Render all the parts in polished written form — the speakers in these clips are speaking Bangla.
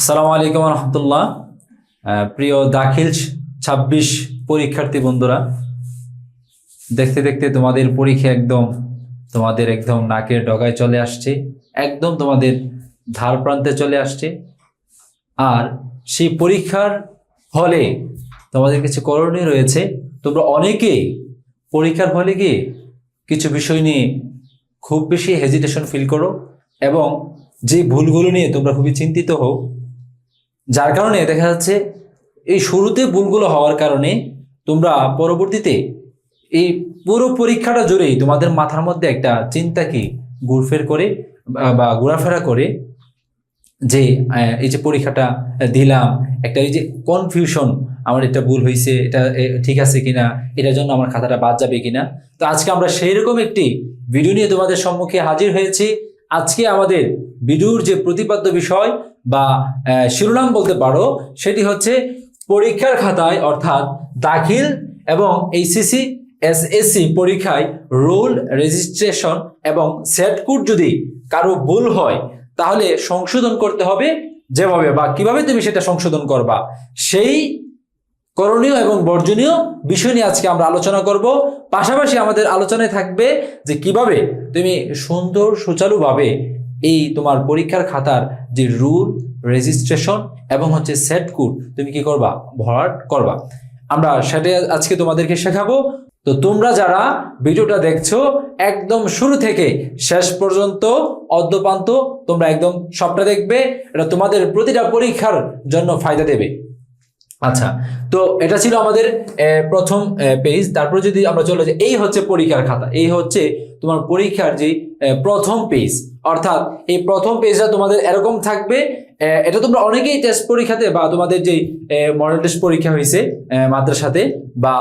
আসসালামু আলাইকুম রহমতুল্লাহ। প্রিয় দাখিল 26 পরীক্ষার্থী বন্ধুরা, দেখতে দেখতে তোমাদের পরীক্ষা একদম নাকের ডগায় চলে আসছে, একদম তোমাদের ধার প্রান্তে চলে আসছে। আর সেই পরীক্ষার হলে তোমাদের কিছু করণীয় রয়েছে। তোমরা অনেকেই পরীক্ষার হলে গিয়ে কিছু বিষয় নিয়ে খুব বেশি হেজিটেশন ফিল করো এবং যে ভুলগুলো নিয়ে তোমরা খুবই চিন্তিত হও, যার কারণে দেখা যাচ্ছে এই শুরুতে ভুলগুলো হওয়ার কারণে তোমরা পরবর্তীতে এই পুরো পরীক্ষাটা জুড়েই তোমাদের মাথার মধ্যে একটা চিন্তা কি ঘুরফের করে বা ঘোরাফেরা করে যে এই যে পরীক্ষাটা দিলাম, একটা এই যে কনফিউশন, আমার এটা ভুল হয়েছে, এটা ঠিক আছে কিনা, এটার জন্য আমার খাতাটা বাদ যাবে কিনা। তো আজকে আমরা সেই রকম একটি ভিডিও নিয়ে তোমাদের সম্মুখে হাজির হয়েছি। আজকে আমাদের ভিডিওর যে প্রতিপাদ্য বিষয় বা শিরোনাম বলতে পারো, সেটি হচ্ছে পরীক্ষার খাতায় অর্থাৎ দাখিল এবং এইচএসসি এসএসসি পরীক্ষায় রোল রেজিস্ট্রেশন এবং সেট কোড যদি কারো ভুল হয় তাহলে সংশোধন করতে হবে যেভাবে, বা কিভাবে তুমি সেটা সংশোধন করবা, সেই করণীয় এবং বর্জনীয় বিষয় নিয়ে আজকে আমরা আলোচনা করব। পাশাপাশি আমাদের আলোচনায় থাকবে যে কিভাবে তুমি সুন্দর সুচারুভাবে এই তোমার পরীক্ষার খাতার যে রুল রেজিস্ট্রেশন এবং সেট কোড তুমি কি করবা, ভরাট করবা। আমরা সেটা আজকে তোমাদেরকে শেখাবো। তো তোমরা যারা ভিডিওটা দেখছো একদম শুরু থেকে শেষ পর্যন্ত অদ্যপান্ত তোমরা একদম সবটা দেখবে, এটা তোমাদের প্রতিটা পরীক্ষার জন্য ফায়দা দেবে। আচ্ছা, তো এটা ছিল আমাদের প্রথম পেজ। তারপর যদি আমরা চলে যাই, এই হচ্ছে পরীক্ষার খাতা, এই হচ্ছে তোমার পরীক্ষার যে প্রথম পেজ। অর্থাৎ এই প্রথম পেজটা তোমাদের এরকম থাকবে। এটা তোমরা অনেকেই টেস্ট পরীক্ষাতে বা তোমাদের যে মডেল টেস্ট পরীক্ষা হয়েছে মাদ্রাসাতে, বা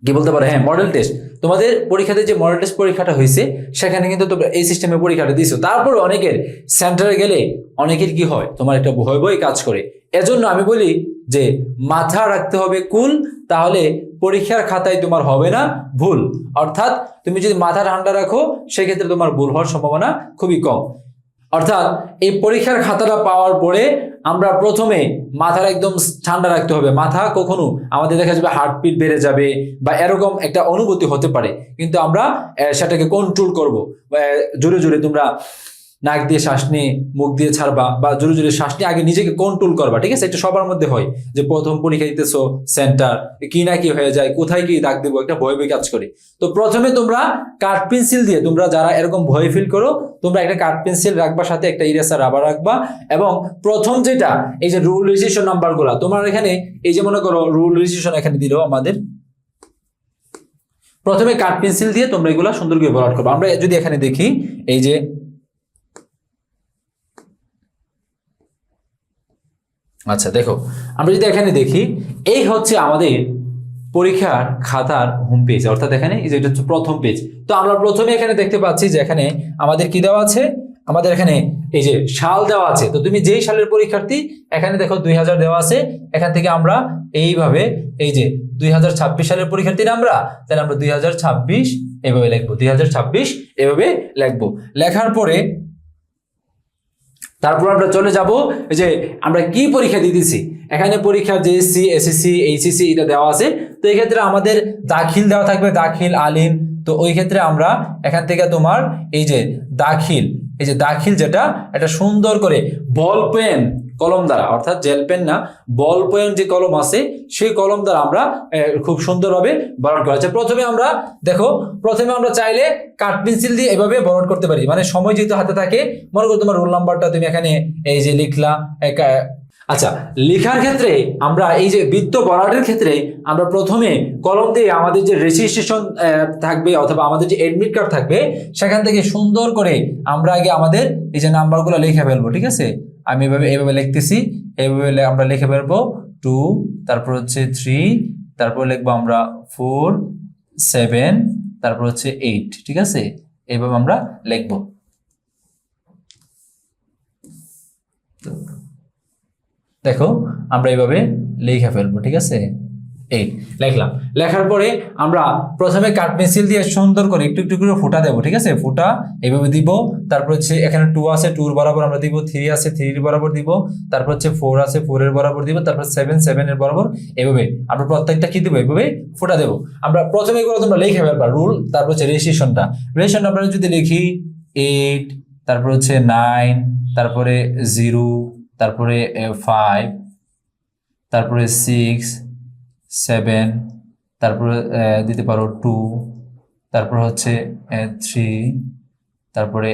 কি বলতে পারো, হ্যাঁ মডেল টেস্ট, তোমাদের পরীক্ষাতে যে মডেল টেস্ট পরীক্ষাটা হয়েছে সেখানে কিন্তু তোমরা এই সিস্টেমে পরীক্ষাটা দিছো। তারপর অনেকের সেন্টারে গেলে অনেকের কি হয়, তোমার একটা ভয় কাজ করে। এজন্য আমি বলি যে মাথা রাখতে হবে কুল, তাহলে পরীক্ষার খাতায় তোমার হবে না ভুল। অর্থাৎ তুমি যদি মাথা ঠান্ডা রাখো সেক্ষেত্রে তোমার ভুল হওয়ার সম্ভাবনা খুবই কম। অর্থাৎ এই পরীক্ষার খাতাটা পাওয়ার পরে আমরা প্রথমে মাথার একদম ঠান্ডা রাখতে হবে। মাথা কখনো আমাদের দেখা যাবে হার্টবিট বেড়ে যাবে বা এরকম একটা অনুভূতি হতে পারে, কিন্তু আমরা সেটাকে কন্ট্রোল করব। জোরে জোরে তোমরা নাক দিয়ে শ্বাস নিয়ে মুখ দিয়ে ছাড়বা, বা জোরে জোরে শ্বাস নিয়ে আগে নিজেকে কন্ট্রোল করবা। ঠিক আছে, এটা সবার মধ্যে হয় যে প্রথম পরীক্ষা দিতেছো, সেন্টার কি না কি হয়ে যায়, কোথায় কি দাগ দেবো, একটা ভয় কাজ করে। তো প্রথমে তোমরা কাঠ পেন্সিল দিয়ে, তোমরা যারা এরকম ভয় ফিল করো, তোমরা একটা কাঠ পেন্সিল রাখবা, সাথে একটা ইরেজার রাবার রাখবা। এবং প্রথম যেটা এই যে রুল রেজিস্ট্রেশন নাম্বার গুলা তোমার এখানে, এই যে মনে করো রুল রেজিস্ট্রেশন এখানে দিল আমাদের, প্রথমে কাঠ পেন্সিল দিয়ে তোমরা এগুলা সুন্দর করে ভরাট করবো। আমরা যদি এখানে দেখি, এই যে আচ্ছা দেখো, আমরা যদি এখানে দেখি, এই হচ্ছে আমাদের পরীক্ষার খাতার হোম পেজ। অর্থাৎ এখানে এই যে এটা হচ্ছে প্রথম পেজ। তো আমরা প্রথমে এখানে দেখতে পাচ্ছি যে এখানে আমাদের কি দেওয়া আছে, আমাদের এখানে এই যে সাল দেওয়া আছে। তো তুমি যেই সালের পরীক্ষার্থী, এখানে দেখো 2000 দেওয়া আছে। এখান থেকে আমরা এইভাবে, এই যে 2026 সালের পরীক্ষার্থী না আমরা, তাহলে আমরা 2026 এভাবে লিখবো, 2026 এভাবে লিখবো। লেখার পরে তারপর আমরা চলে যাব যে আমরা কি পরীক্ষা দিতেছি। এখানে পরীক্ষা জেএসসি এসএসসি এইচএসসি এটা দেওয়া আছে। তো এই ক্ষেত্রে আমাদের দাখিল দেওয়া থাকবে, দাখিল আলিম। তো ওই ক্ষেত্রে আমরা এখান থেকে তোমার এই যে দাখিল, এই যে দাখিল যেটা, এটা সুন্দর করে বল পেন কলম দ্বারা, অর্থাৎ জেল পেন না, বল পেন যে কলম আছে সেই কলম দ্বারা আমরা খুব সুন্দরভাবে বরাট করা আছে। প্রথমে আমরা দেখো, প্রথমে আমরা চাইলে কাঠ পেন্সিল দিয়ে এভাবে বরাট করতে পারি, মানে সময় যেহেতু হাতে থাকে। মনে করো তোমার রোল নাম্বারটা তুমি এখানে এই যে লিখলা। আচ্ছা, লেখার ক্ষেত্রে আমরা এই যে বৃত্ত বরাটের ক্ষেত্রে আমরা প্রথমে কলম দিয়ে আমাদের যে রেজিস্ট্রেশন থাকবে অথবা আমাদের যে এডমিট কার্ড থাকবে সেখান থেকে সুন্দর করে আমরা আগে আমাদের এই যে নাম্বারগুলো লিখে ফেলবো। ঠিক আছে, আমি এভাবে লিখতেছি, এইভাবে আমরা লিখে ফেলবো 2, তারপর হচ্ছে 3, তারপর লিখবো আমরা 4, 7, তারপর হচ্ছে 8। ঠিক আছে, এইভাবে আমরা লিখবো। দেখো আমরা এইভাবে লিখে ফেলবো। ঠিক আছে, 8 লিখলাম। লেখার পরে আমরা প্রথমে কাঠ পেন্সিল দিয়ে সুন্দর করে একটু একটু করে ফোঁটা দেবো, ঠিক আছে? ফোঁটা এইভাবে দিব। তারপর হচ্ছে এখানে 2 আছে, 2 এর বরাবর আমরা দিব, 3 আছে, 3 এর বরাবর দিব, তারপর হচ্ছে 4 আছে, 4 এর বরাবর দিব, তারপর 7, 7 এর বরাবর। এইভাবে আমরা প্রত্যেকটা কি দিব, এইভাবে ফোঁটা দেবো। আমরা প্রথমে এগুলো তোমরা লিখে ফেলবা রুল, তারপর হচ্ছে রেজিস্ট্রেশনটা আমরা যদি লিখি 8, তারপর হচ্ছে 9, তারপরে 0, তারপরে 5, তারপরে 6, 7, তারপরে দিতে পারো 2, তারপর হচ্ছে 3, তারপরে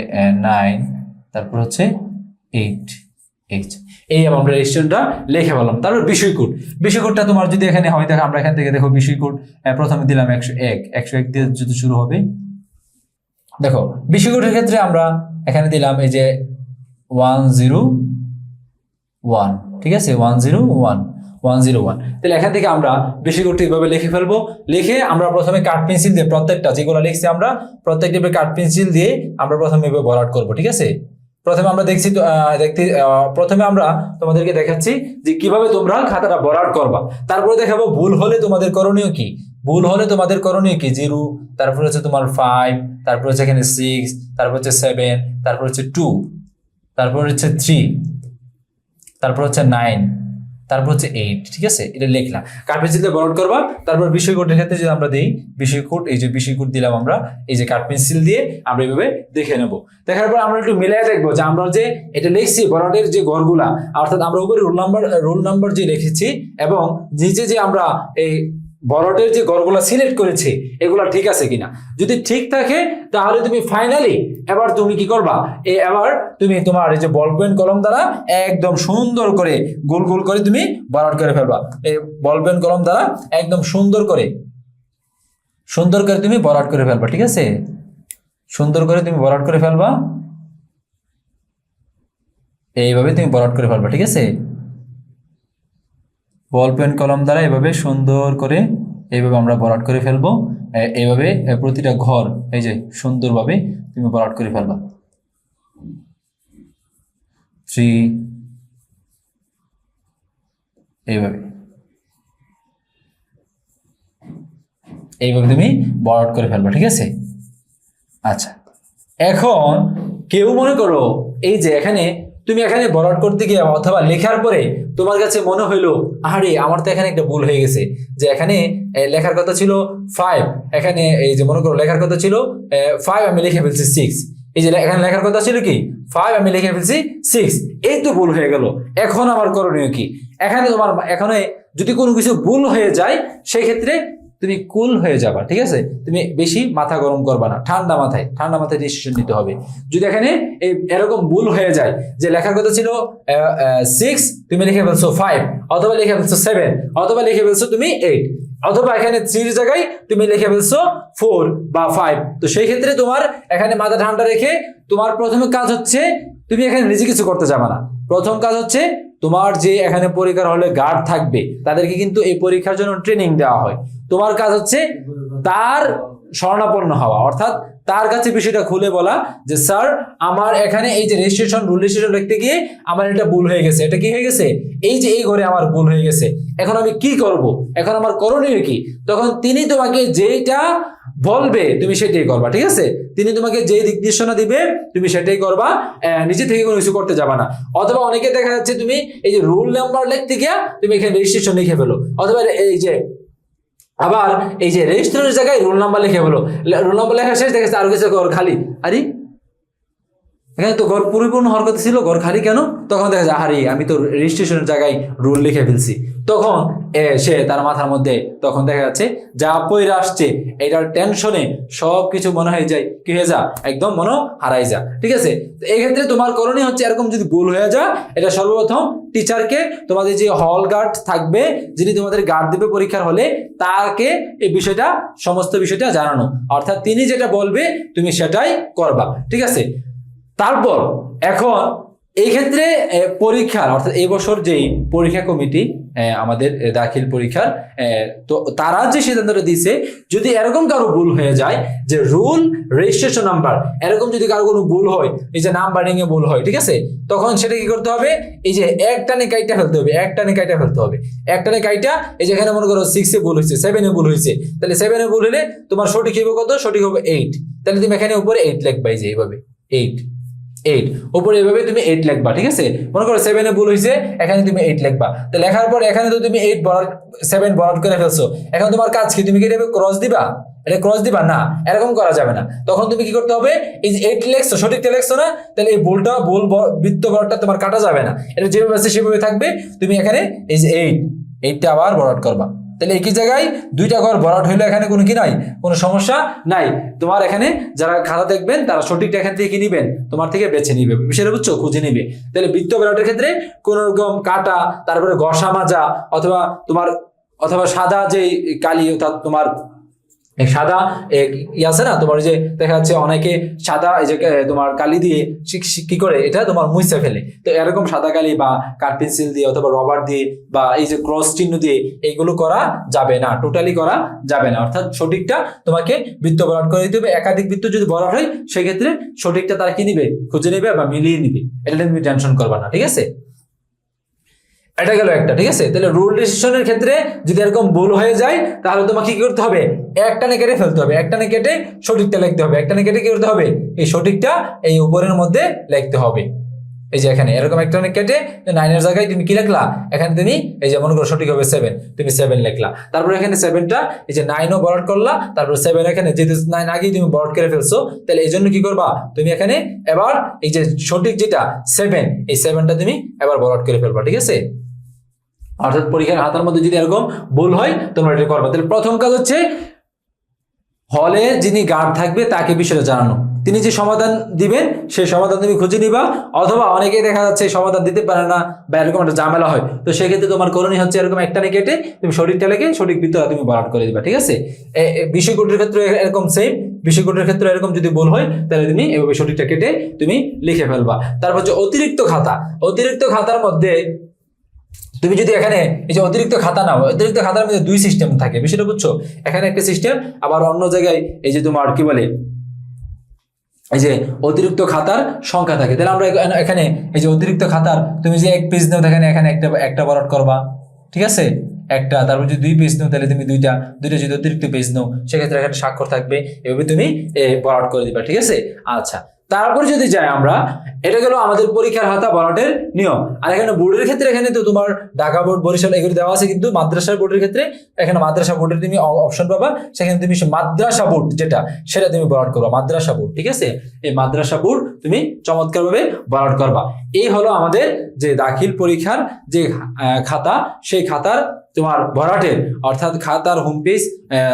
9, তারপর হচ্ছে 8। এই আমরা রেজিস্ট্রেশনটা লিখে ফেললাম। তারপর বিষয় কোডটা তোমার যদি এখানে হয়, দেখো আমরা এখান থেকে দেখো বিষয় কোড প্রথমে দিলাম 101 দিয়ে যদি শুরু হবে। দেখো বিষয় কোডের ক্ষেত্রে আমরা এখানে দিলাম এই যে 101, ঠিক আছে? 101। তাহলে এখান থেকে আমরা বিষয় কোডটি এইভাবে লিখে ফেলবো। লিখে আমরা প্রথমে কাঠ পেন্সিল দিয়ে প্রত্যেকটা যেগুলো লিখছি আমরা প্রত্যেকটা কাঠ পেন্সিল দিয়ে আমরা প্রথমে এভাবে ভরাট করবো, ঠিক আছে? প্রথমে আমরা প্রথমে আমরা তোমাদেরকে দেখাচ্ছি যে কিভাবে তোমরা খাতাটা ভরাট করবা। তারপরে দেখাবো ভুল হলে তোমাদের করণীয় কি। 0, তারপর হচ্ছে তোমার 5, তারপর হচ্ছে এখানে 6, তারপর হচ্ছে 7, তারপর হচ্ছে 2, তারপর হচ্ছে 3, তারপর হচ্ছে 9, তারপর হচ্ছে 8, ঠিক আছে? এটা লিখলাম, কাঠ পেন্সিল দিয়ে ভরাট করবা। তারপর বিষয় কোডের ক্ষেত্রে যদি আমরা দিই বিষয় কোড, এই যে বিষয় কোড দিলাম আমরা এই যে কাঠ পেন্সিল দিয়ে আমরা এইভাবে দেখে নেব। দেখার পর আমরা একটু মিলাই দেখবো যে আমরা যে এটা লিখছি ভরাটের যে ঘরগুলা, অর্থাৎ আমরা উপরে রোল নাম্বার যে লিখেছি এবং নিচে যে আমরা এই ভরাটের যে ঘরগুলা সিলেক্ট করেছি এগুলা ঠিক আছে কিনা। যদি ঠিক থাকে তাহলে তুমি ফাইনালি এবার তুমি কি করবা, এবার তুমি তোমার এই যে বল পেন কলম দ্বারা একদম সুন্দর করে গোল গোল করে তুমি ভরাট করে ফেলবা। এই বল পেন কলম দ্বারা একদম সুন্দর করে তুমি ভরাট করে ফেলবা, ঠিক আছে? সুন্দর করে তুমি ভরাট করে ফেলবা, এইভাবে তুমি ভরাট করে ফেলবা, ঠিক আছে? বল পেন কলম দ্বারা এভাবে সুন্দর করে এইভাবে আমরা ভরাট করে ফেলবো। এইভাবে প্রতিটা ঘর এই যে সুন্দরভাবে তুমি ভরাট করে ফেলবা। 3, এইভাবে তুমি ভরাট করে ফেলবা, ঠিক আছে? আচ্ছা, এখন কেউ মনে করো এই যে তুমি এখানে ভরাট করতে গিয়ে অথবা লেখার পরে তোমার কাছে মনে হইলো আরে আমার তো এখানে একটা ভুল হয়ে গেছে, যে এখানে লেখার কথা ছিল 5, এখানে এই যে মনে করো লেখার কথা ছিল 5, আমি লিখে ফেলছি 6। এই যে এখানে লেখার কথা ছিল কি 5, আমি লিখে ফেলছি 6, এই তো ভুল হয়ে গেল। এখন আমার করণীয় কি? এখানে যদি কোনো কিছু ভুল হয়ে যায় সেই ক্ষেত্রে তুমি কুল হয়ে যাবা, ঠিক আছে? তুমি বেশি মাথা গরম করবা না, ঠান্ডা মাথায় ডিসিশন নিতে হবে। যদি এখানে এরকম ভুল হয়ে যায় যে লেখার কথা ছিল 6, তুমি লিখে ফেলছো 5, অথবা লিখে ফেলছো 7, অথবা লিখে ফেলছো তুমি 8, অথবা এখানে 3 এর জায়গায় তুমি লিখে ফেলছো 4 বা 5, তো সেই ক্ষেত্রে তোমার এখানে মাথা ঠান্ডা রেখে তোমার প্রথম কাজ হচ্ছে তুমি এখানে নিজে কিছু করতে যাবে না। প্রথম কাজ হচ্ছে তোমার যে এখানে পরীক্ষার হলে গার্ড থাকবে তাদেরকে কিন্তু এই পরীক্ষার জন্য ট্রেনিং দেওয়া হয়। তোমার কাজ হচ্ছে তার শরণাপন্ন হওয়া, অর্থাৎ তার কাছে বিষয়টা খুলে বলা যে স্যার আমার এখানে এই যে রুল রেজিস্ট্রেশন লিখতে গিয়ে আমার এটা ভুল হয়ে গেছে। এটা কি হয়ে গেছে? এই যে এই ঘরে আমার ভুল হয়ে গেছে, এখন আমি কি করব, এখন আমার করণীয় কি? তখন তিনি তোমাকে যেটা বলবে তুমি সেটাই করবা, ঠিক আছে? তিনি তোমাকে যে দিক নির্দেশনা দিবে তুমি সেটাই করবা, নিজে থেকে কোনো কিছু করতে যাবা না। অথবা অনেকে দেখা যাচ্ছে তুমি এই যে রুল নাম্বার লিখতে গিয়ে তুমি এখানে রেজিস্ট্রেশন লিখে ফেলো, অথবা এই যে আবার এই যে রেজিস্ট্রেশনের জায়গায় রোল নাম্বার লিখে বলো, রোল নাম্বার লেখা শেষ, দেখেছে আর কিছু ঘর খালি, আরে এখানে তো ঘর পরিপূর্ণ হওয়ার কথা ছিল, ঘর খালি কেন? তখন দেখা যায় আরে আমি তো রেজিস্ট্রেশনের জায়গায় রুল লিখে ফেলছি। তখন সে তার মাথার মধ্যে তখন দেখা যাচ্ছে যা পয়রা আসছে এটার টেনশনে সবকিছু মনে হয়ে যায় কি হয়ে যা, একদম মনে হারাই যা, ঠিক আছে? এই ক্ষেত্রে তোমার করণীয় হচ্ছে এরকম যদি ভুল হয়ে যায় এটা সর্বপ্রথম টিচারকে, তোমাদের যে হল গার্ড থাকবে যিনি তোমাদের গার্ড দেবে পরীক্ষার হলে, তাকে এই বিষয়টা সমস্ত বিষয়টা জানানো, অর্থাৎ তিনি যেটা বলবে তুমি সেটাই করবা, ঠিক আছে? তারপর এখন এই ক্ষেত্রে পরীক্ষার অর্থাৎ এই বছর যেই পরীক্ষা কমিটি আমাদের দাখিল পরীক্ষার তো তারা যে সিদ্ধান্তটা দিয়েছে, যদি এরকম কারো ভুল হয়ে যায় যে রুল রেজিস্ট্রেশন নাম্বার এরকম যদি কারো কোনো ভুল হয়, এই যে নাম্বারিং এ ভুল হয়, ঠিক আছে, তখন সেটা কি করতে হবে, এই যে একটানে কাইটা ফেলতে হবে, একটানে কাইটা ফেলতে হবে, একটানে কাইটা এই যে এখানে মনে করো 6 এ ভুল হয়েছে, 7 এ ভুল হয়েছে, তাহলে 7 এ ভুল হলে তোমার সঠিক হবে কত, সঠিক হবে 8, তাহলে তুমি এখানে উপরে 8 লিখবা, এই যে এইভাবে 8 উপরে এইভাবে তুমি 8 লিখবা, ঠিক আছে। মনে করো 7 এ ভুল হয়েছে, এখানে তুমি 8 লিখবা, তো লেখার পর এখানে তো তুমি 7 বরাদ করে ফেলছো, এখন তোমার কাজ কি, তুমি কি এটা ক্রস দিবা, এটা ক্রস দিবা না, এরকম করা যাবে না। তখন তুমি কি করতে হবে, এই যে 8 লিখছো, সঠিকটা লিখছো না, তাহলে এই ভুল বৃত্ত বরাদটা তোমার কাটা যাবে না, এটা যেভাবে আছে সেভাবে থাকবে। তুমি এখানে এই যে 8টা আবার বরাদ করবা, তাহলে একই জায়গায় দুইটা ঘর ভরাট হইলে এখানে কোনো কি নাই, কোনো সমস্যা নাই। তোমার এখানে যারা খাতা দেখবেন তারা সঠিকটা এখান থেকে কি নিবেন, তোমার থেকে বেছে নিবে, বিষয়টা বুঝছো, খুঁজে নিবে। তাহলে বৃত্ত ভরাটের ক্ষেত্রে কোন রকম কাটা, তারপরে ঘষা মাজা অথবা সাদা যে কালি, অর্থাৎ তোমার সাদা আছে না তোমার, যে দেখা যাচ্ছে অনেকে সাদা এই যে তোমার কালি দিয়ে কি করে এটা তোমার মুছে ফেলে, তো এরকম সাদা কালি বা কাঠ পেন্সিল দিয়ে অথবা রবার দিয়ে বা এই যে ক্রস চিহ্ন দিয়ে এইগুলো করা যাবে না, টোটালি করা যাবে না। অর্থাৎ সঠিকটা তোমাকে বৃত্ত ভরাট করে দিতে হবে। একাধিক বৃত্ত যদি ভরাট হয় সেক্ষেত্রে সঠিকটা তারা কি নিবে, খুঁজে নেবে বা মিলিয়ে নিবে, এটা তুমি টেনশন করবা না, ঠিক আছে। এটা গেল একটা, ঠিক আছে। তাহলে রুল ডিসিশনের ক্ষেত্রে যদি এরকম ভুল হয়ে যায় তাহলে তোমাকে কি করতে হবে, একটানে কেটে ফেলতে হবে, একটানে কেটে সঠিকটা লিখতে হবে, একটানে কেটে কি করতে হবে, এই সঠিকটা এই উপরের মধ্যে লিখতে হবে। এই যে এখানে এরকম একটানে কেটে 9 এর জায়গায় তুমি কি লিখলা, এখানে তুমি এই যে মনে করো সঠিক হবে 7, তুমি 7 লিখলা, তারপর এখানে 7টা এই যে 9ও বরাদ করলা, তারপর 7 এখানে যেহেতু 9 আগেই তুমি বরাদ করে ফেলছো, তাহলে এই জন্য কি করবা, তুমি এখানে এবার এই যে সঠিক যেটা 7, এই 7টা তুমি এবার বরাদ করে ফেলবা, ঠিক আছে। অর্থাৎ পরীক্ষার খাতার মধ্যে যদি এরকম ভুল হয় তোমরা এটা করবা। তাহলে প্রথম কাজ হচ্ছে হলে যিনি গার্ড থাকবে তাকে বিষয়টা জানানো, তিনি যে সমাধান দিবেন সেই সমাধান তুমি খুঁজে নিবা, অথবা অনেকেই দেখা যাচ্ছে সমাধান দিতে পারে না বা এরকম একটা ঝামেলা হয়, তো সেক্ষেত্রে তোমার করণীয় হচ্ছে এরকম একটানে কেটে তুমি সঠিকটা লিখে সঠিক বৃত্তটা তুমি বরাদ করে দিবা, ঠিক আছে। বিষয়কোটের ক্ষেত্রে এরকম সেম, বিষয়কোটের ক্ষেত্রে এরকম যদি ভুল হয় তাহলে তুমি এভাবে সঠিকটা কেটে তুমি লিখে ফেলবা। তারপর হচ্ছে অতিরিক্ত খাতার মধ্যে তুমি যদি এখানে এই যে অতিরিক্ত খাতা নাও, অতিরিক্ত খাতার মধ্যে 2 সিস্টেম থাকে, বিষয়টা বুঝছো, এখানে একটা সিস্টেম, আবার অন্য জায়গায় এই যে তোমার কি বলে এই যে অতিরিক্ত খাতার সংখ্যা থাকে। তাহলে আমরা এখানে এই যে অতিরিক্ত খাতার তুমি যে 1 পেজ নাও, এখানে একটা বরাদ করবা, ঠিক আছে, একটা। তারপর যদি 2 পেজ নাও তাহলে তুমি দুইটা যদি অতিরিক্ত পেজ নাও সেক্ষেত্রে এখানে স্বাক্ষর থাকবে, এভাবে তুমি বরাদ করে দিবা, ঠিক আছে। আচ্ছা, তারপর যদি যাই আমরা, এটা গেল আমাদের পরীক্ষার খাতা বরাটের নিয়ম। আর এখানে বোর্ডের ক্ষেত্রে এখানে তো তোমার ঢাকা বোর্ড, বরিশাল এগুলো দেওয়া আছে, কিন্তু মাদ্রাসার বোর্ডের ক্ষেত্রে এখানে মাদ্রাসা বোর্ডের তুমি অপশন পাবা, সেখানে তুমি মাদ্রাসা বোর্ড যেটা সেটা তুমি বরাট করবা, মাদ্রাসা বোর্ড, ঠিক আছে। এই মাদ্রাসা বোর্ড তুমি চমৎকারভাবে বরাট করবা। এই হলো আমাদের যে দাখিল পরীক্ষার যে খাতা, সেই খাতার তোমার ভরাটের অর্থাৎ খাতার হোম পেজ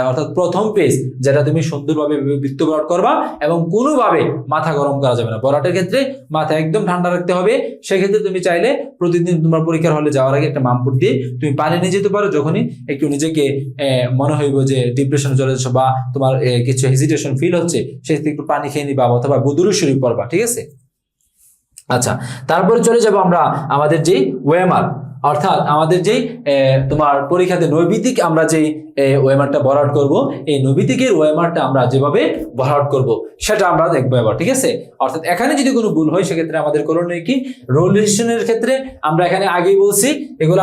অর্থাৎ প্রথম পেজ, যেটা তুমি সুন্দরভাবে বৃত্ত ভরাট করবা এবং কোনোভাবে মাথা গরম করা যাবে না। ভরাটের ক্ষেত্রে মাথা একদম ঠান্ডা রাখতে হবে। সেক্ষেত্রে তুমি চাইলে প্রতিদিন তোমার পরীক্ষার হলে যাওয়ার আগে একটা মামপুট দিয়ে তুমি পানি নিয়ে যেতে পারো, যখনই একটু নিজেকে মনে হইব যে ডিপ্রেশনে চলে যাচ্ছ বা তোমার কিছু হেজিটেশন ফিল হচ্ছে, সেক্ষেত্রে একটু পানি খেয়ে নিবা অথবা বুদুরু শরীফ পড়বা, ঠিক আছে। আচ্ছা, তারপরে চলে যাব আমরা আমাদের যে ওএমআর, অর্থাৎ আমাদের যেই তোমার পরীক্ষাতে নৈবিতিক আমরা যেই ওএমআরটা ভরাট করব, এই নৈবিতিকের ওএমআরটা আমরা যেভাবে ভরাট করব সেটা আমরা দেখবো এবার, ঠিক আছে। অর্থাৎ এখানে যদি কোনো ভুল হয় সেক্ষেত্রে আমাদের করণীয় কি, রোল রেজিস্ট্রেশনের ক্ষেত্রে আমরা এখানে আগেই বলছি, এগুলো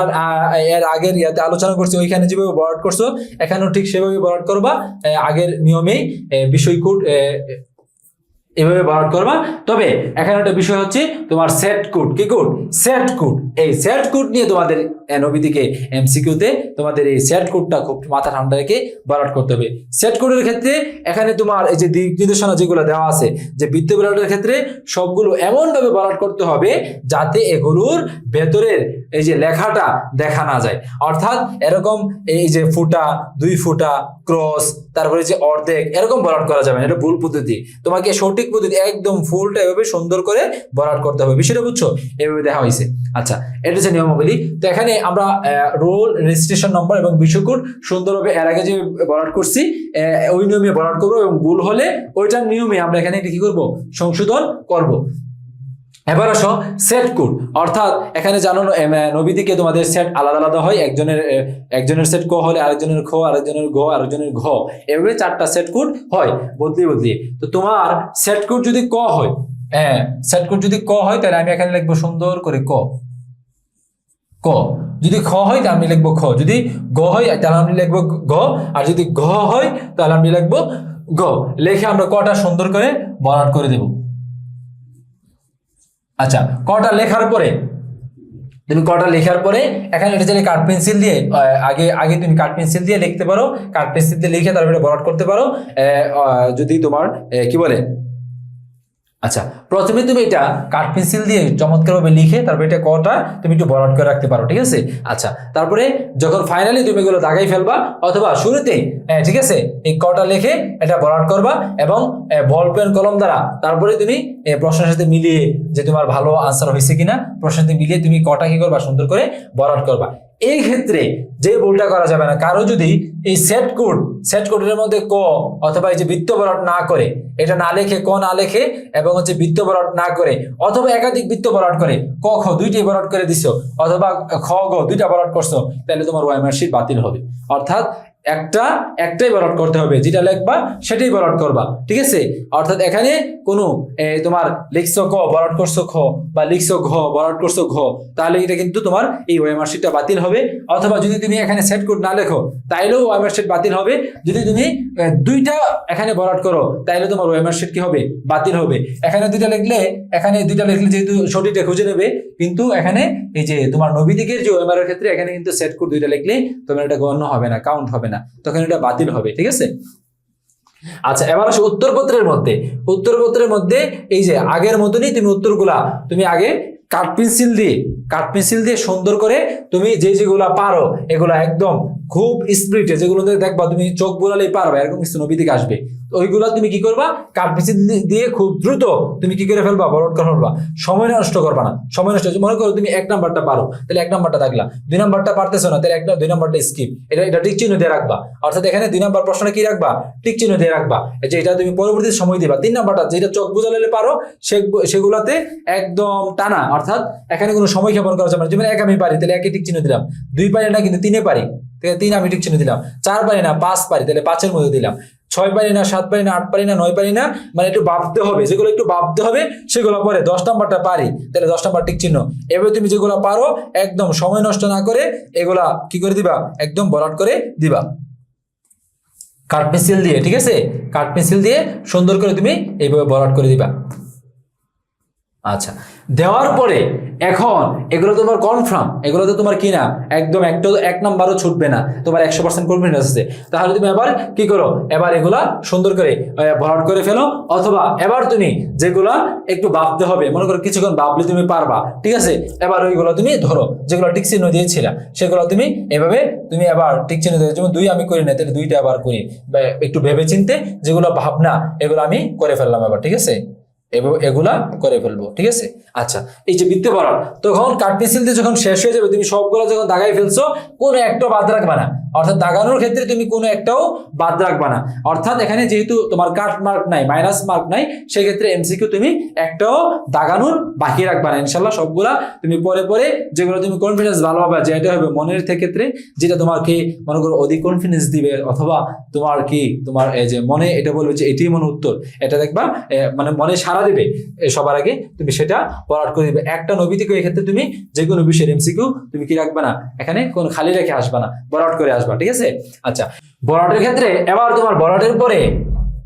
এর আগের ইয়াতে আলোচনা করছি, ওইখানে যেভাবে ভরাট করছো এখানেও ঠিক সেভাবে ভরাট করবা, আগের নিয়মেই বিষয়কোড এভাবে ভরাট করবা। তবে এখানে একটা বিষয় হচ্ছে তোমার সেট কোড, কি কোড, সেট কোড। এই সেট কোড নিয়ে তোমাদের নৈবিতিকে এমসিকিউতে তোমাদের এই সেট কোডটা খুব মাথা ঠান্ডা রেখে ভরাট করতে হবে। সেট কোডের ক্ষেত্রে এখানে তোমার এই যে দিক নির্দেশনা যেগুলো দেওয়া আছে, যে বৃত্ত ভরাটের ক্ষেত্রে সবগুলো এমন ভাবে ভরাট করতে হবে যাতে এগুলোর ভেতরের এই যে লেখাটা দেখা না যায়। অর্থাৎ এরকম এই যে ফুটা, 2 ফুটা, ক্রস, তারপরে যে অর্ধেক, এরকম ভরাট করা যাবে না, এটা ভুল পদ্ধতি। তোমাকে সঠিক পদ্ধতি একদম ফুলটা এভাবে সুন্দর করে ভরাট করতে হবে, বিষয়টা বুঝছো, এভাবে দেখা হয়েছে। আচ্ছা, এটা হচ্ছে নিয়মাবলী। তো এখানে আমরা রোল, রেজিস্ট্রেশন নম্বর এবং বিষয়কোড সুন্দরভাবে এর আগে যে ভরাট করছি ওই নিয়মে ভরাট করবো, এবং ভুল হলে ওইটার নিয়মে আমরা এখানে কি করব, সংশোধন করব। এবার আসো সেট কোড, অর্থাৎ এখানে জানো নবীদিকে তোমাদের সেট আলাদা আলাদা হয়, একজনের সেট ক হলে আরেকজনের খ, আরেকজনের ঘ, আরেকজনের ঘ, এভাবে 4টা সেট কোড হয় বদলিয়ে। তো তোমার সেট কোড যদি ক হয়, সেট কোড যদি ক হয় তাহলে আমি এখানে লিখবো সুন্দর করে ক, যদি খ হয় তাহলে আমি লিখবো খ, যদি গ হয় তাহলে আমি লিখবো গ, আর যদি ঘ হয় তাহলে আমি লিখবো গ। লিখে আমরা কটা সুন্দর করে বরাট করে দেব। আচ্ছা, কটা লেখার পরে এখানে এটা চাইলে কাঠ পেন্সিল দিয়ে আগে তুমি কাঠ পেন্সিল দিয়ে লিখতে পারো, কাঠ পেন্সিল দিয়ে লিখে তারপরে বরাট করতে পারো। যদি তোমার কি বলে, আচ্ছা প্রথমে তুমি এটা কাঠ পেন্সিল দিয়ে চমৎকারভাবে লিখে তারপরে এটা কটা তুমি একটু বরাট করে রাখতে পারো, ঠিক আছে। আচ্ছা, তারপরে যখন ফাইনালি তুমি এগুলো দাগাই ফেলবা অথবা শুরুতেই, ঠিক আছে, এই কটা লিখে এটা বরাট করবা এবং বল পেন কলম দ্বারা তারপরে তুমি প্রশ্নের সাথে মিলিয়ে যে তোমার ভালো আনসার হয়েছে কিনা প্রশ্নের সাথে মিলিয়ে তুমি কটা কি করবা সুন্দর করে বরাট করবা। এই ক্ষেত্রে যে ভুলটা করা যাবে না, কারো যদি এই সেট কোডের মধ্যে ক অথবা এই যে বৃত্ত বরাট না করে, এটা না লেখে, ক না লেখে এবং হচ্ছে বৃত্ত বরাট না করে, অথবা একাধিক বৃত্ত বরাট করে, ক খ দুইটাই বরাট করে দিছো অথবা খ গ দুইটা বরাট করছো, তাহলে তোমার ওএমআর শিট বাতিল হবে। অর্থাৎ একটাই বরাট করতে হবে, যেটা লিখবা সেটাই বরাট করবা, ঠিক আছে। অর্থাৎ এখানে কোনো তোমার লিখছো ক বরাট করছো খ বা লিখছো ঘ বরাট করছো ঘ, তাহলে এটা কিন্তু তোমার এই ওএমআর শিটটা বাতিল হবে। অথবা যদি তুমি এখানে সেট কোড না লেখো তাইলেও ওএমআর শিট বাতিল হবে। যদি তুমি দুইটা এখানে বরাট করো তাইলে তোমার ওএমআর শিট কি হবে, বাতিল হবে। এখানে দুইটা লিখলে যেহেতু সঠিকটা খুঁজে নেবে, কিন্তু এখানে এই যে তোমার নবীদিকের যে ওএমআর এর ক্ষেত্রে এখানে কিন্তু সেট কোড দুইটা লিখলে তোমার এটা গণ্য হবে না, কাউন্ট হবে না, তখন এটা বাতিল হবে, ঠিক আছে। আচ্ছা, এবার আসো উত্তরপত্রের মধ্যে এই যে আগের মতনই তুমি উত্তরগুলা তুমি আগে কাঠ পেন্সিল দিয়ে সুন্দর করে তুমি যেগুলা পারো এগুলা একদম খুব স্পিডে, যেগুলো দেখবা তুমি চোখ বোলালেই পারবা, এরকম কিছু নবীদিকে আসবে, ওইগুলা তুমি কি করবা, কাঠ পেন্সিল দিয়ে খুব দ্রুত তুমি কি করে ফেলবা, বরাট করে ফেলবা। সময় নষ্ট করবা না, মনে করো তুমি 1 নাম্বারটা পারো, তাহলে 1 নাম্বারটা থাকলা, 2 নাম্বারটা পারতেছো না, তাহলে 2 নাম্বারটা স্কিপ, এটা টিক চিহ্ন দিয়ে রাখবা। অর্থাৎ এখানে 2 নাম্বার প্রশ্নে কি রাখবা, টিক চিহ্ন দিয়ে রাখবা, যে এটা তুমি পরবর্তী সময় দিবা। 3 নাম্বারটা যেটা চোখ বোঝালে পারো সেগুলাতে একদম টানা, অর্থাৎ এখানে কোনো সময় ক্ষেপণ করা যাবে না। যেমন 1 আমি পারি, তাহলে 1 টিক চিহ্ন দিলাম, 2 পারি না কিন্তু 3 পারি, 3 আমি টিক চিহ্ন দিলাম, 4 পারি না 5 পারি, তাহলে 5 মধ্যে দিলাম, 6 পারি না 7 পারি না 8 পারি না 9 পারি না, মানে একটু ভাবতে হবে, যেগুলো একটু ভাবতে হবে সেগুলো পরে। 10 নাম্বারটা পারি, তাহলে 10 নাম্বার টিক চিহ্ন। এবার তুমি যেগুলো পারো একদম সময় নষ্ট না করে এগুলা কি করে দিবা, একদম বরাট করে দিবা কাঠ পেন্সিল দিয়ে, ঠিক আছে। কাঠ পেন্সিল দিয়ে সুন্দর করে তুমি এইভাবে বরাট করে দিবা। আচ্ছা, দেওয়ার পরে এখন এগুলো তোমার কনফার্ম, এগুলো তো তোমার কি না একদম 1 নাম্বারও ছুটবে না, তোমার 100% কনফিডেন্স আছে। তাহলে তুমি এবার কি করো, এবার এগুলা সুন্দর করে ভরাট করে ফেলো। অথবা এবার তুমি যেগুলা একটু ভাবতে হবে, মনে করো কিছুক্ষণ ভাবলে তুমি পারবা, ঠিক আছে। এবার ওইগুলো তুমি ধরো, যেগুলো টিক চিহ্ন দিয়েছিলা সেগুলো তুমি এভাবে তুমি আবার টিক চিহ্ন দিয়ে, যেমন 2 আমি করি না, তাহলে 2টা আবার করি, একটু ভেবে চিনতে যেগুলো ভাবনা এগুলো আমি করে ফেললাম আবার, ঠিক আছে, এগুলা করে ফেলবো, ঠিক আছে। আচ্ছা, এই যে বৃত্ত বরাট, তখন কাঠ পেন্সিল দিয়ে যখন শেষ হয়ে যাবে, তুমি সবগুলো যখন দাগাই ফেলছো কোনো একটাও বাদ রাখবা না। অর্থাৎ দাগানোর ক্ষেত্রে তুমি কোনো একটাও বাদ রাখবা না। অর্থাৎ এখানে যেহেতু তোমার কাট মার্ক নাই, মাইনাস মার্ক নাই, সেক্ষেত্রে এমসিকিউ তুমি একটাও দাগানোর বাকি রাখবা না। ইনশাল্লাহ সবগুলা তুমি পরে যেগুলো তুমি কনফিডেন্স ভালো হবে, যে এটা হবে মনের ক্ষেত্রে, যেটা তোমাকে মনে করো অধিক কনফিডেন্স দিবে, অথবা তোমার এই যে মনে এটা বলবে যে এটাই মনে উত্তর, এটা দেখবা মানে মনে সারা দিবে, সবার আগে তুমি সেটা বরাট করে দিবে। একটা নবীতিকে এই ক্ষেত্রে তুমি যে কোনো বিষয়ের এমসিকিউ তুমি কি রাখবে না, এখানে কোনো খালি রেখে আসবা না, বরাট করে আসবা, ঠিক আছে। আচ্ছা, বরাটের ক্ষেত্রে এবার তোমার বরাটের পরে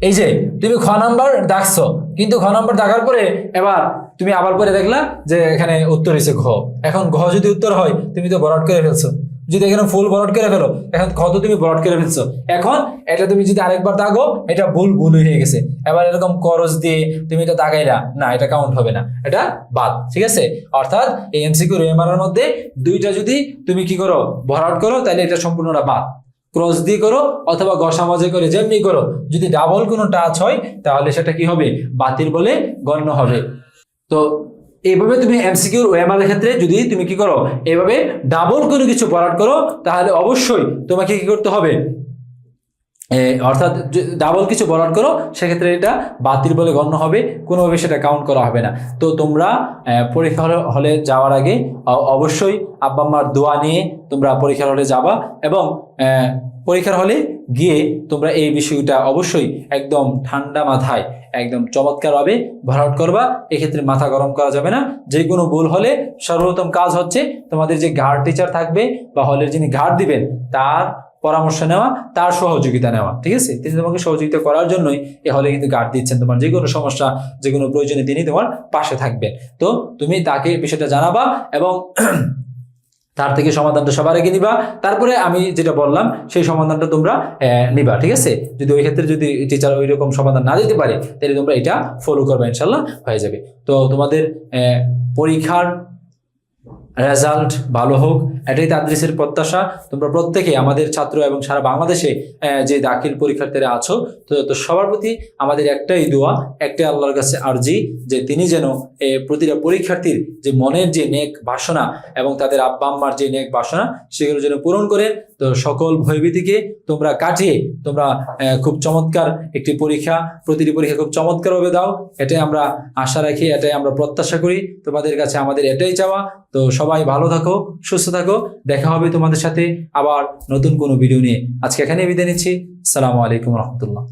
এই যে তুমি খ নাম্বার দাগছো, কিন্তু খ নাম্বার দাগার পরে এবার তুমি আবার পরে দেখলা যে এখানে উত্তর হয়েছে ঘ। এখন ঘ যদি উত্তর হয় তুমি তো বরাট করে ফেলছো, যদি এখানে ফুল বরাট করে ফেলো, এখন কত তুমি বরাট করে ফেলছো। এখন এটা তুমি যদি আরেকবার দাগো, এটা ভুল হয়ে গেছে, এবার এরকম করজ দিয়ে তুমি এটা দাগাইলা না, এটা কাউন্ট হবে না, এটা বাদ, ঠিক আছে। অর্থাৎ এই এমসিকিউ ওএমআর এর মধ্যে 2টা যদি তুমি কি করো ভরাট করো, তাহলে এটা সম্পূর্ণটা বাদ। ক্রস দিয়ে করো অথবা গসামজে করে যেমনি করো, যদি ডাবল কোনো টাচ হয় তাহলে সেটা কি হবে, বাতিল বলে গণ্য হবে। তো এইভাবে তুমি এমসিকিউ ওএমআর এর ক্ষেত্রে যদি তুমি কি করো, এইভাবে ডাবল কোনো কিছু বরাট করো, তাহলে অবশ্যই তোমাকে কি করতে হবে, অর্থাৎ ডাবল কিছু বরাদ করো, সেক্ষেত্রে এটা বাতিল বলে গণ্য হবে, কোনোভাবে সেটা কাউন্ট করা হবে না। তো তোমরা পরীক্ষা হলে যাওয়ার আগে অবশ্যই আব্বা আম্মার দোয়া নিয়ে তোমরা পরীক্ষার হলে যাবা, এবং পরীক্ষার হলে গিয়ে তোমরা এই বিষয়টা অবশ্যই একদম ঠান্ডা মাথায় একদম চমৎকারভাবে ভরাট করবা। এক্ষেত্রে মাথা গরম করা যাবে না। যে কোনো ভুল হলে সর্বপ্রথম কাজ হচ্ছে তোমাদের যে গার্ড টিচার থাকবে বা হলের যিনি গার্ড দিবেন তার পরামর্শ নেওয়া, তার সহযোগিতা নেওয়া, ঠিক আছে? তিনি তোমাকে সহযোগিতা করার জন্যই এ হলে কিন্তু গার্ড দিচ্ছেন। তোমার যে কোনো সমস্যা, যে কোনো প্রয়োজনে তিনি তোমার পাশে থাকবেন। তো তুমি তাকে বিষয়টা জানাবা এবং তার থেকে সমাধানটা সবার আগে নিবা, তারপরে আমি যেটা বললাম সেই সমাধানটা তোমরা নিবা, ঠিক আছে? যদি ওই ক্ষেত্রে যদি টিচার ওই রকম সমাধান না দিতে পারে, তাহলে তোমরা এটা ফলো করবে, ইনশাল্লাহ হয়ে যাবে। তো তোমাদের পরীক্ষার রেজাল্ট ভালো হোক, এটাই তাদরিসের প্রত্যাশা। তোমরা প্রত্যেকে আমাদের ছাত্র এবং সারা বাংলাদেশে যে দাখিল পরীক্ষার্থীরা আছো, তো সবার প্রতি আমাদের একটাই দোয়া, একটাই আল্লাহর কাছে আরজি, যে তিনি যেন প্রতিটা পরীক্ষার্থীর যে মনের যে নেক বাসনা এবং তাদের আব্বা আম্মার যে নেক বাসনা, সেগুলো যেন পূরণ করে। তো সকল ভয়ভীতিকে তোমরা কাটিয়ে তোমরা খুব চমৎকার একটি পরীক্ষা, প্রতিটি পরীক্ষা খুব চমৎকারভাবে দাও, এটাই আমরা আশা রাখি, এটাই আমরা প্রত্যাশা করি। তোমাদের কাছে আমাদের এটাই চাওয়া। তো সবাই ভালো থাকো, সুস্থ থাকো, দেখা হবে তোমাদের সাথে আবার নতুন কোনো ভিডিও নিয়ে। আজকে এখানে বিদায় নিচ্ছি। আসসালামু আলাইকুম রহমতুল্লাহ।